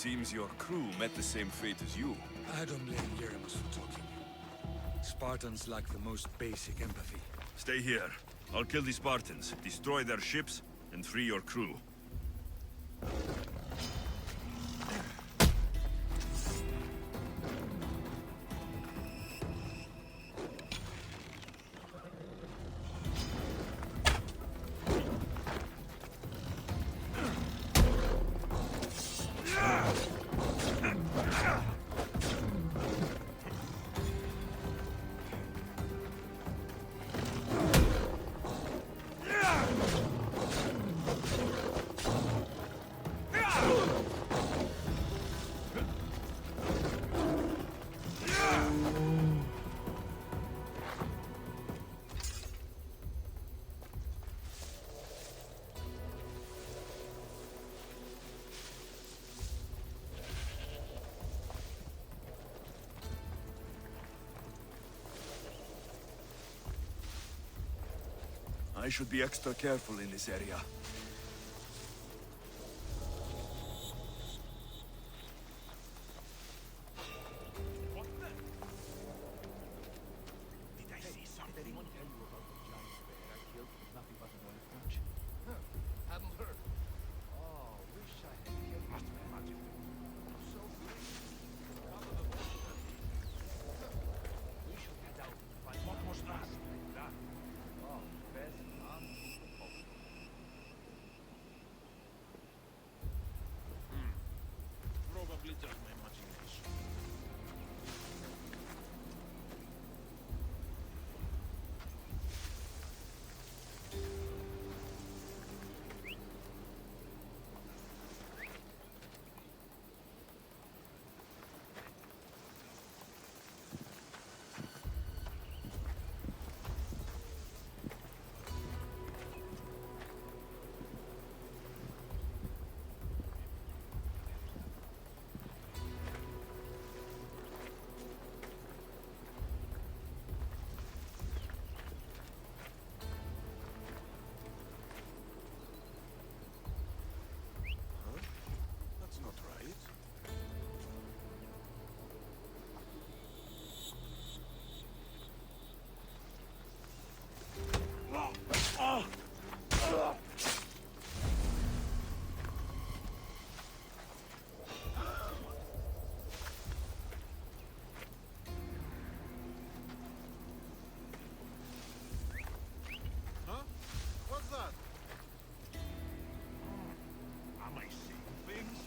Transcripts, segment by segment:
Seems your crew met the same fate as you. I don't blame Yeremus for talking. Spartans lack the most basic empathy. Stay here. I'll kill the Spartans, destroy their ships, and free your crew. I should be extra careful in this area. Probably just my imagination. That's not right. Huh? What's that? Am I seeing things?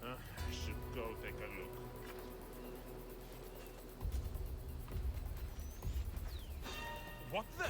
I should go take a look. What the?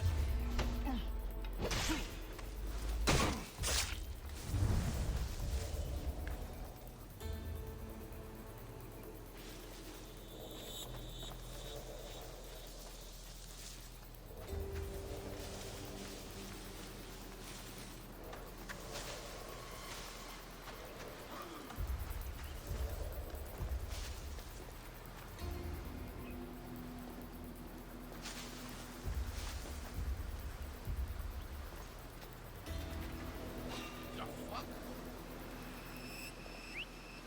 The fuck?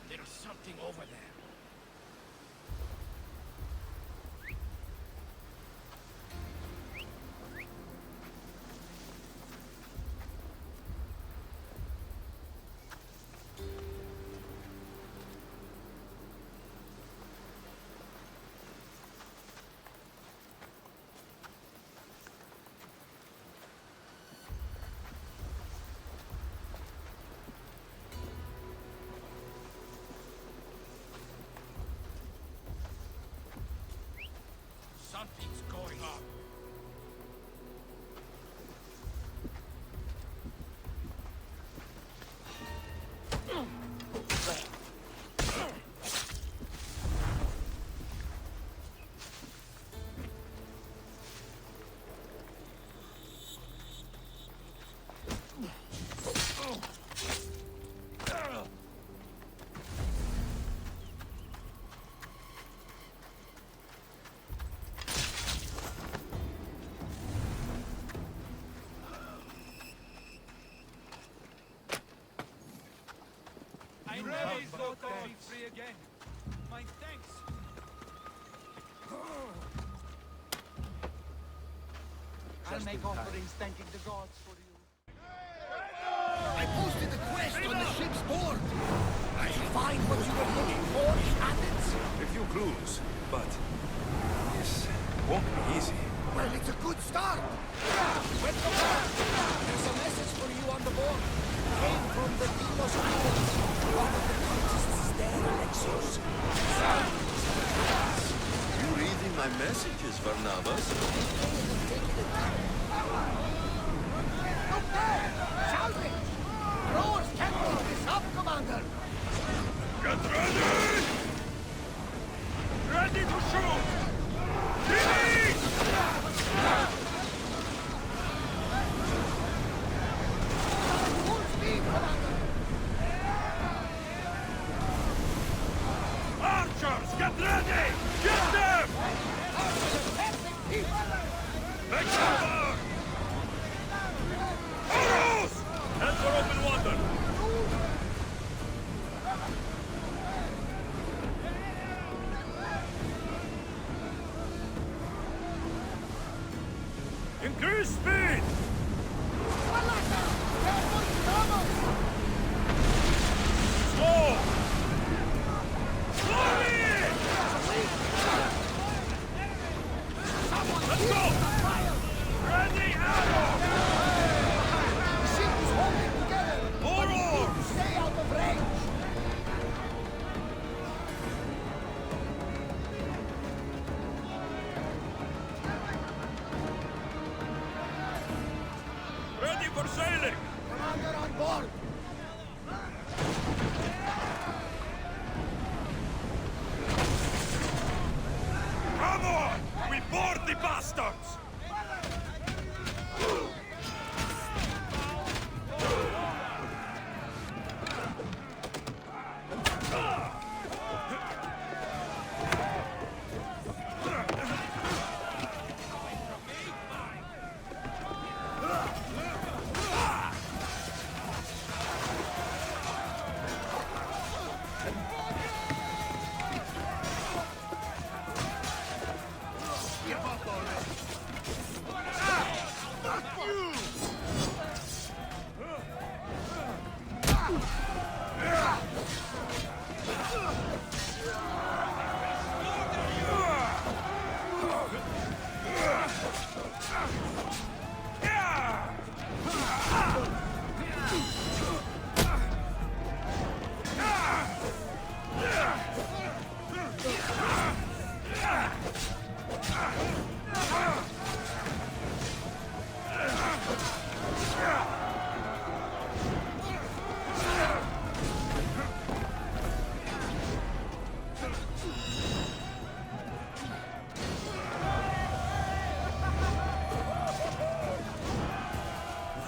There's something over there. Something's going on. again. My thanks. I'll make offerings thanking the gods for you. I posted the quest on the ship's board. I find what you were looking for, Athens. A few clues, but this won't be easy. Well, it's a good start. Where's the board? There's a message for you on the board. Came from the Delos Islands. One of the cultists is there, Alexios. You reading my messages, Barnabas? Shout it! Rowers can't make this up, Commander! Get ready! Ready to shoot! Release! Full speed, Commander! Archers, get ready! Get them! Make cover! Arrows! Head for open water! Increase speed! Slow! Slowly! Let's go! Ready, arrow! The ship is holding together! More oars! Stay out of range! Ready for sailing! Commander on board! Come on! We board the bastards!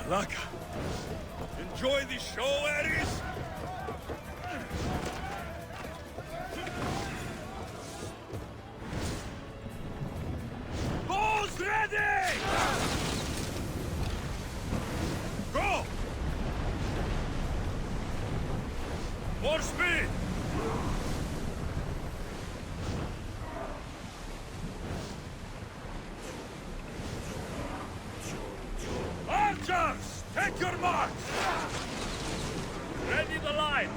Malaka! Enjoy the show, Ares! Bows ready! Go! More speed! Archers! Take your marks! Ready the line!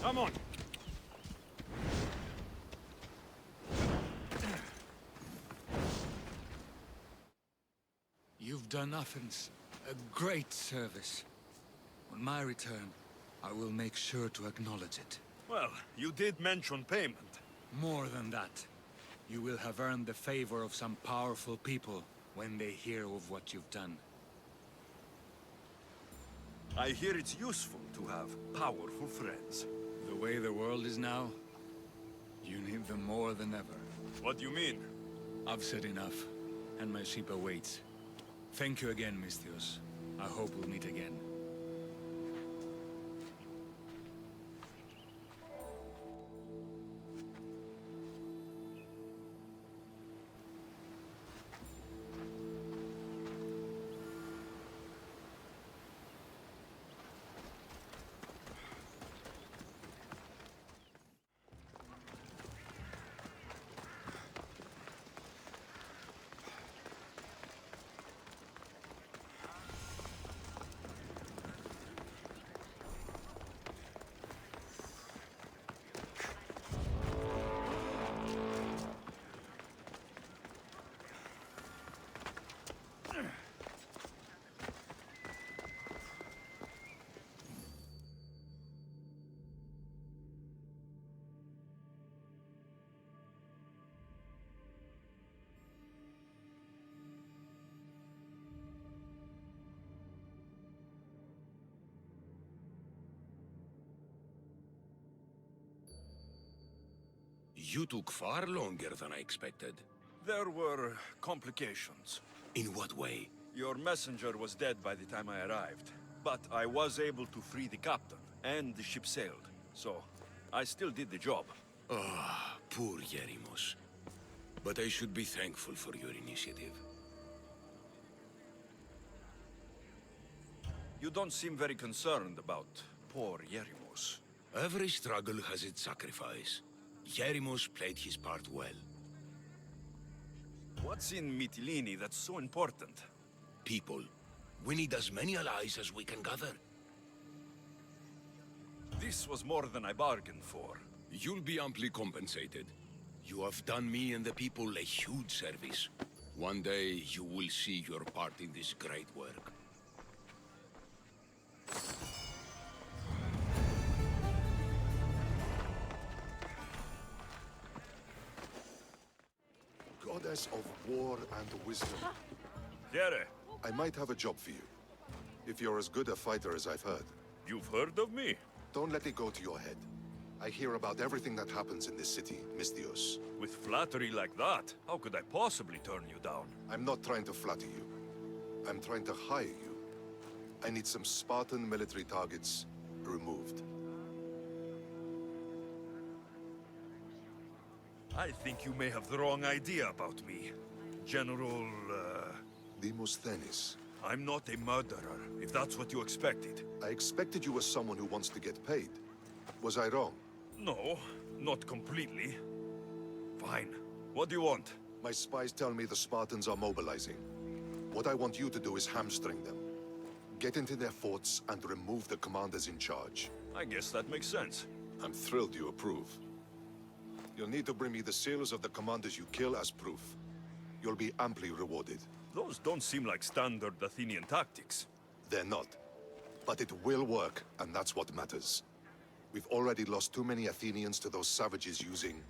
Come on! You've done Athens a great service. On my return, I will make sure to acknowledge it. Well, you did mention payment. More than that, you will have earned the favor of some powerful people when they hear of what you've done. I hear it's useful to have powerful friends. The way the world is now, you need them more than ever. What do you mean? I've said enough, and my ship awaits. Thank you again, Misthios. I hope we'll meet again. You took far longer than I expected. There were complications. In what way? Your messenger was dead by the time I arrived, but I was able to free the captain, and the ship sailed. So, I still did the job. Ah, poor Yerimos. But I should be thankful for your initiative. You don't seem very concerned about poor Yerimos. Every struggle has its sacrifice. Yerimos played his part well. What's in Mytilene that's so important? People. We need as many allies as we can gather. This was more than I bargained for. You'll be amply compensated. You have done me and the people a huge service. One day you will see your part in this great work. Goddess of war and wisdom. Here, I might have a job for you. If you're as good a fighter as I've heard. you've heard of me? Don't let it go to your head. I hear about everything that happens in this city, Misthios. With flattery like that, how could I possibly turn you down? I'm not trying to flatter you. I'm trying to hire you. I need some Spartan military targets removed. I think you may have the wrong idea about me. General, Demosthenes. I'm not a murderer, if that's what you expected. I expected you as someone who wants to get paid. Was I wrong? No, not completely. Fine. What do you want? My spies tell me the Spartans are mobilizing. What I want you to do is hamstring them. Get into their forts and remove the commanders in charge. I guess that makes sense. I'm thrilled you approve. You'll need to bring me the seals of the commanders you kill as proof. You'll be amply rewarded. Those don't seem like standard Athenian tactics. They're not. But it will work, and that's what matters. We've already lost too many Athenians to those savages using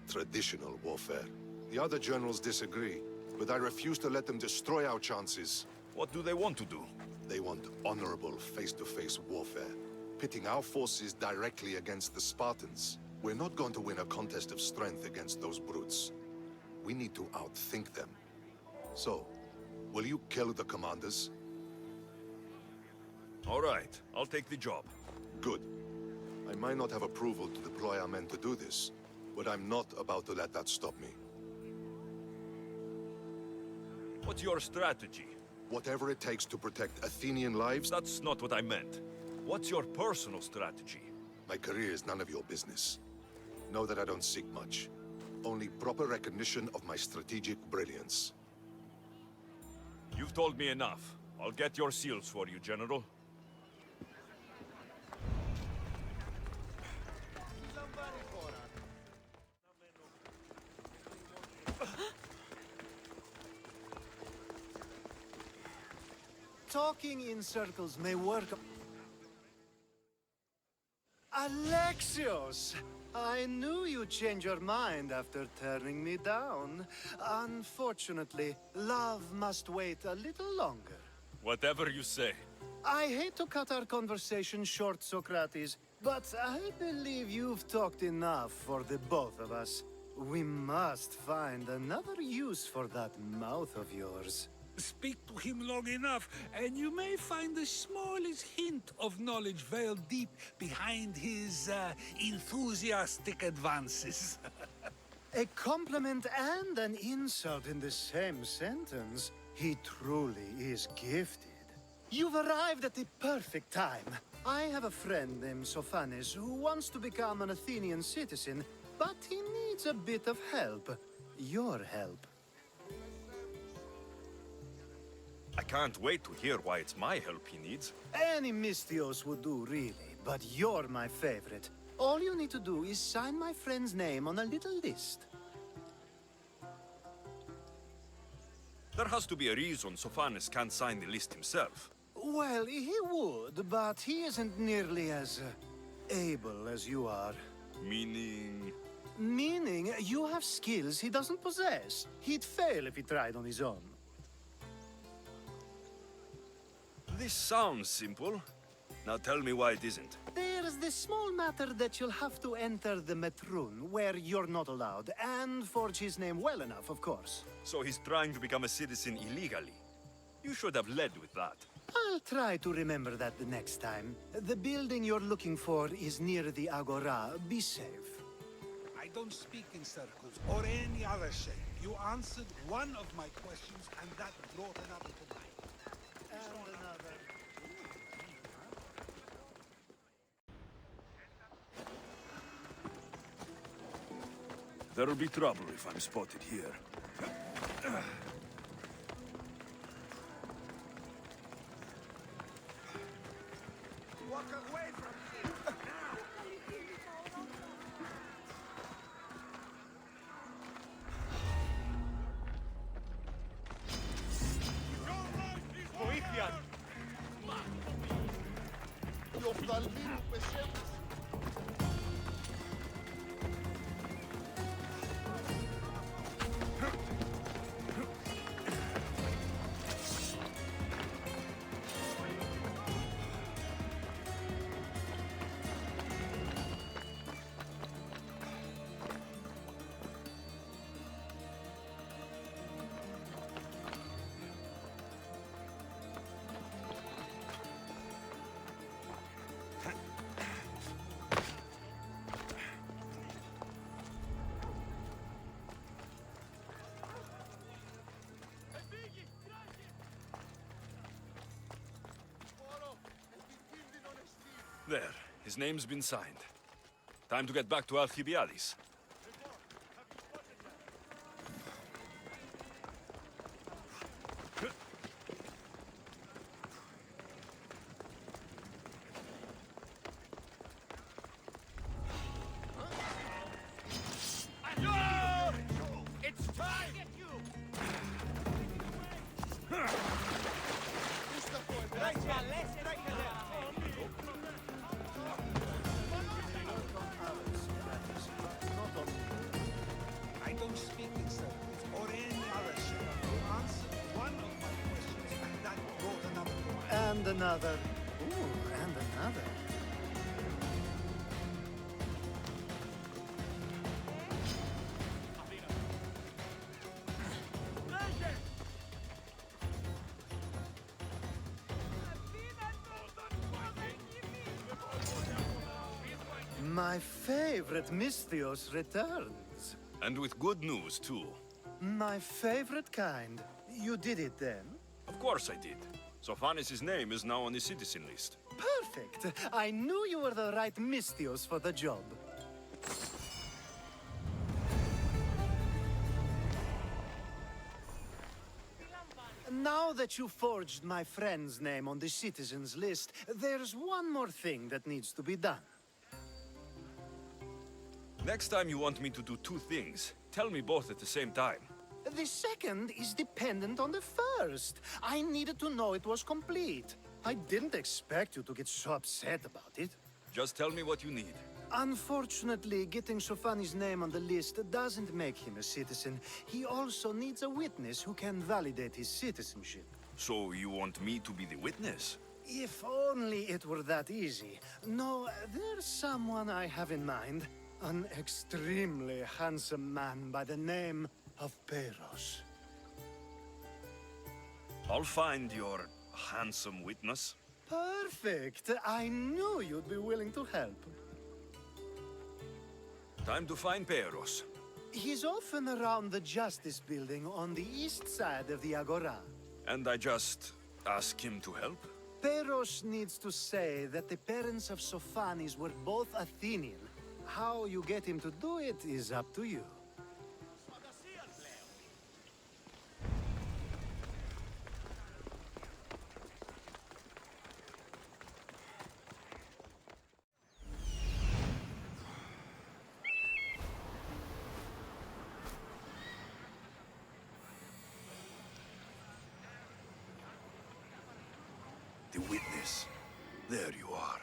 traditional warfare. The other generals disagree, but I refuse to let them destroy our chances. What do they want to do? They want honorable face-to-face warfare, pitting our forces directly against the Spartans. We're not going to win a contest of strength against those brutes. We need to outthink them. So, will you kill the commanders? All right, I'll take the job. Good. I might not have approval to deploy our men to do this, but I'm not about to let that stop me. What's your strategy? Whatever it takes to protect Athenian lives, That's not what I meant. What's your personal strategy? my career is none of your business. Know that I don't seek much. Only proper recognition of my strategic brilliance. You've told me enough. I'll get your seals for you, General. Talking in circles may work. Alexios! I knew you'd change your mind after turning me down. Unfortunately, love must wait a little longer. Whatever you say. I hate to cut our conversation short, Socrates, but I believe you've talked enough for the both of us. We must find another use for that mouth of yours. Speak to him long enough, and you may find the smallest hint of knowledge veiled deep behind his enthusiastic advances. A compliment and an insult in the same sentence. He truly is gifted. You've arrived at the perfect time. I have a friend named Sophanes who wants to become an Athenian citizen, but he needs a bit of help. Your help. I can't wait to hear why it's my help he needs. Any Mystios would do, really, but you're my favorite. All you need to do is sign my friend's name on a little list. There has to be a reason Sophanes can't sign the list himself. Well, he would, but he isn't nearly as able as you are. Meaning... Meaning, you have skills he doesn't possess. He'd fail if he tried on his own. This sounds simple. Now tell me why it isn't. There's the small matter that you'll have to enter the Metrun, where you're not allowed, and forge his name well enough, of course. So he's trying to become a citizen illegally. You should have led with that. I'll try to remember that the next time. The building you're looking for is near the Agora. Be safe. I don't speak in circles or any other shape. You answered one of my questions, and that brought another to mind. And another. There'll be trouble if I'm spotted here. Walk away from me! Οι οφθαλμοί μου πεσέτες. There. His name's been signed. Time to get back to Alcibiades. It's time! Get you! I don't speak in circles or any other shape. You answered one of my questions, and that brought another to mind. And another. Ooh, and another. My favorite Mystios returns. And with good news, too. My favorite kind. You did it then? Of course I did. Sophanes' name is now on the citizen list. Perfect! I knew you were the right Mystios for the job. Now that you forged my friend's name on the citizens list, there's one more thing that needs to be done. Next time you want me to do two things, tell me both at the same time. The second is dependent on the first. I needed to know it was complete. I didn't expect you to get so upset about it. Just tell me what you need. Unfortunately, getting Sophanes' name on the list doesn't make him a citizen. He also needs a witness who can validate his citizenship. So you want me to be the witness? If only it were that easy. No, there's someone I have in mind. An extremely handsome man by the name of Peros. I'll find your handsome witness. Perfect. I knew you'd be willing to help. Time to find Peros. He's often around the Justice Building on the east side of the Agora. And I just ask him to help? Peros needs to say that the parents of Sophanis were both Athenian. How you get him to do it is up to you. The witness. There you are.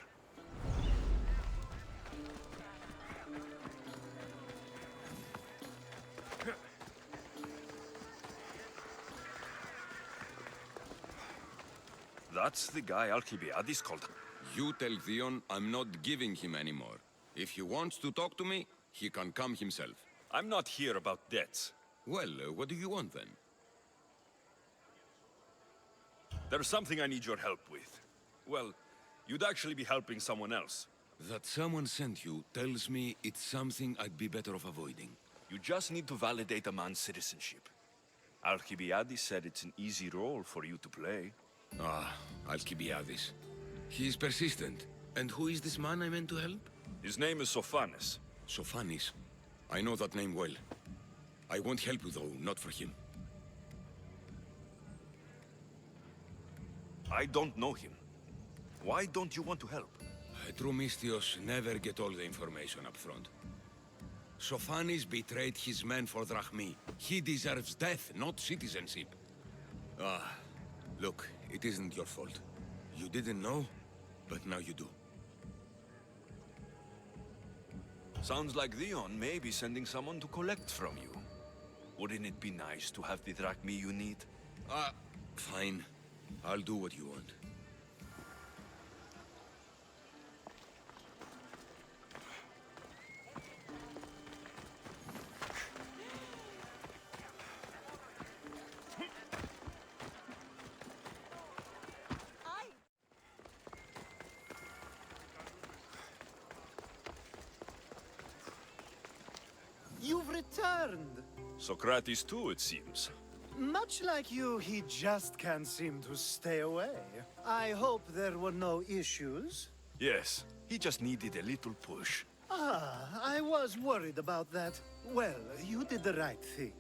That's the guy Alcibiades called. You tell Theon I'm not giving him any more. If he wants to talk to me, he can come himself. I'm not here about debts. Well, what do you want then? There's something I need your help with. Well, you'd actually be helping someone else. That someone sent you tells me it's something I'd be better off avoiding. You just need to validate a man's citizenship. Alcibiades said it's an easy role for you to play. Ah, Alcibiades. He's persistent. And who is this man I meant to help? His name is Sophanis. Sophanis. I know that name well. I won't help you though, not for him. I don't know him. Why don't you want to help? True Mystios never get all the information up front. Sophanis betrayed his men for Drachmi. He deserves death, not citizenship. Ah, look, it isn't your fault. You didn't know, but now you do. Sounds like Theon may be sending someone to collect from you. Wouldn't it be nice to have the drachmi you need? Fine. I'll do what you want. You've returned! Socrates too, it seems. Much like you, he just can't seem to stay away. I hope there were no issues. Yes, he just needed a little push. I was worried about that. Well, you did the right thing.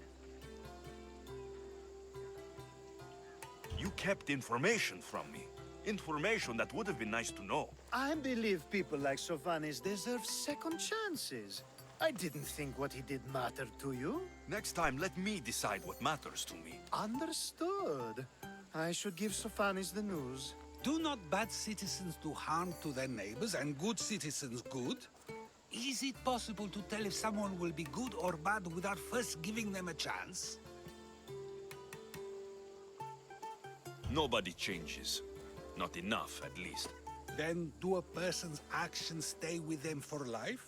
You kept information from me. Information that would have been nice to know. I believe people like Sophanis deserve second chances. I didn't think what he did mattered to you. Next time, let me decide what matters to me. Understood. I should give Sophanis the news. Do not bad citizens do harm to their neighbors and good citizens good? Is it possible to tell if someone will be good or bad without first giving them a chance? Nobody changes. Not enough, at least. Then do a person's actions stay with them for life?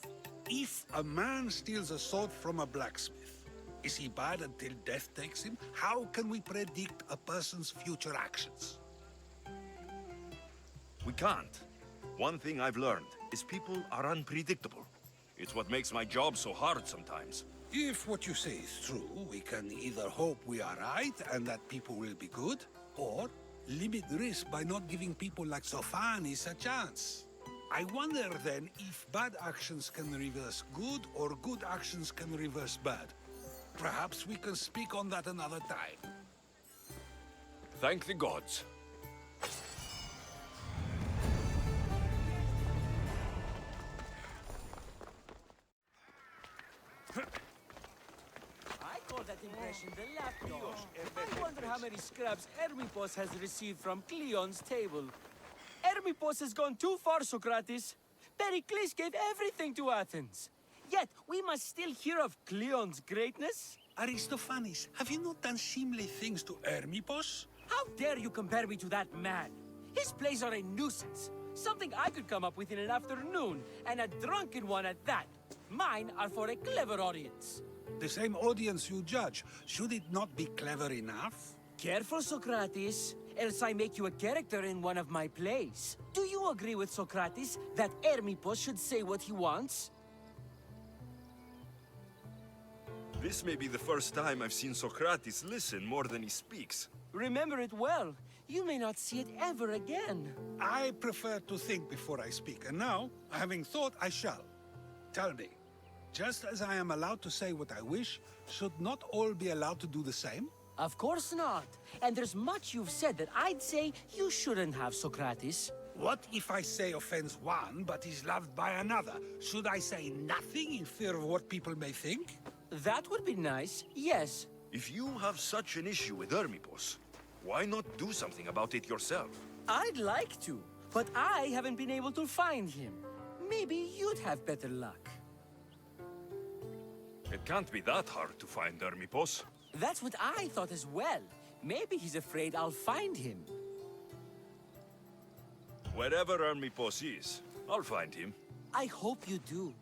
If a man steals a sword from a blacksmith, is he bad until death takes him? How can we predict a person's future actions? We can't. One thing I've learned is people are unpredictable. It's what makes my job so hard sometimes. If what you say is true, we can either hope we are right and that people will be good, or limit risk by not giving people like Sophanis a chance. I wonder then if bad actions can reverse good or good actions can reverse bad. Perhaps we can speak on that another time. Thank the gods. I call that impression the lapdog. I wonder how many scraps Hermippos has received from Cleon's table. Hermippos has gone too far, Socrates. Pericles gave everything to Athens. Yet, we must still hear of Cleon's greatness. Aristophanes, have you not done seemly things to Hermippos? How dare you compare me to that man? His plays are a nuisance. Something I could come up with in an afternoon, and a drunken one at that. Mine are for a clever audience. The same audience you judge, should it not be clever enough? Careful, Socrates, else I make you a character in one of my plays. Do you agree with Socrates that Hermippos should say what he wants? This may be the first time I've seen Socrates listen more than he speaks. Remember it well. You may not see it ever again. I prefer to think before I speak, and now, having thought, I shall. Tell me, just as I am allowed to say what I wish, should not all be allowed to do the same? Of course not. And there's much you've said that I'd say you shouldn't have, Socrates. What if I say offends one, but is loved by another? Should I say nothing in fear of what people may think? That would be nice, yes. If you have such an issue with Hermippos, why not do something about it yourself? I'd like to, but I haven't been able to find him. Maybe you'd have better luck. It can't be that hard to find Hermippos. That's what I thought as well. Maybe he's afraid I'll find him. Wherever Hermippos is, I'll find him. I hope you do.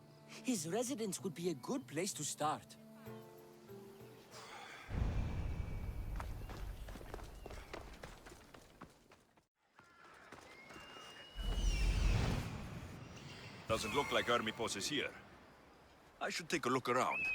His residence would be a good place to start. Doesn't look like Hermippos is here. I should take a look around.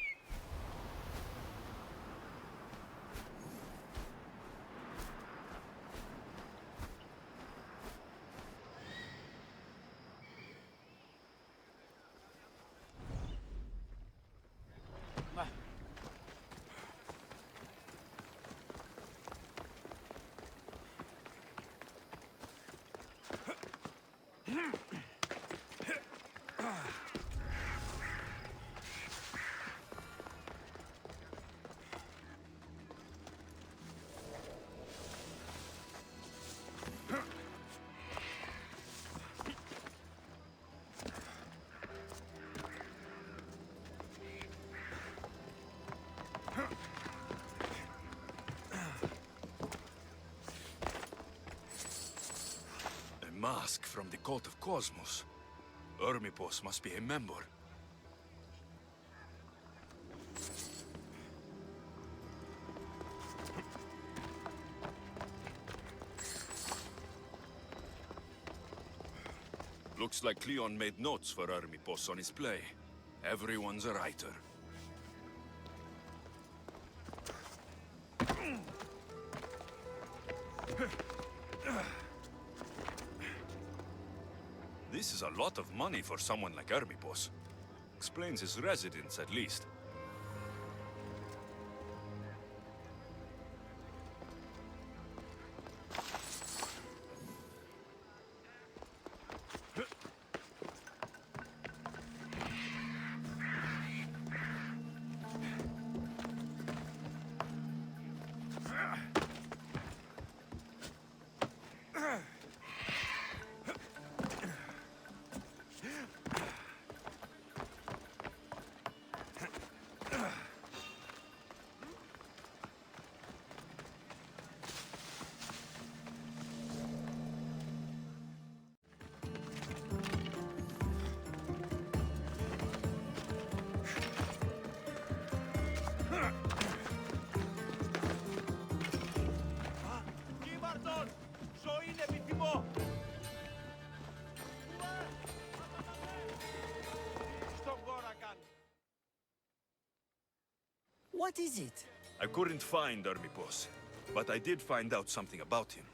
A mask from the cult of Cosmos. Hermippos must be a member. Looks like Cleon made notes for Hermippos on his play. Everyone's a writer. This is a lot of money for someone like Hermippos. Explains his residence, at least. What is it? I couldn't find Hermippos, but I did find out something about him.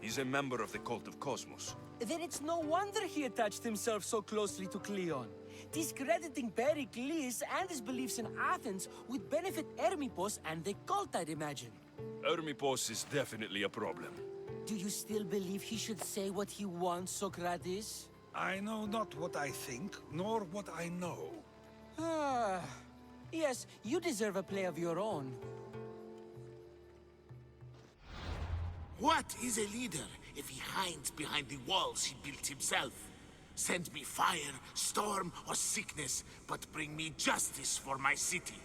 He's a member of the cult of Cosmos. Then it's no wonder he attached himself so closely to Cleon. Discrediting Pericles and his beliefs in Athens would benefit Hermippos and the cult, I'd imagine. Hermippos is definitely a problem. Do you still believe he should say what he wants, Socrates? I know not what I think, nor what I know. Ah, yes, you deserve a play of your own. What is a leader if he hides behind the walls he built himself? Send me fire, storm, or sickness, but bring me justice for my city.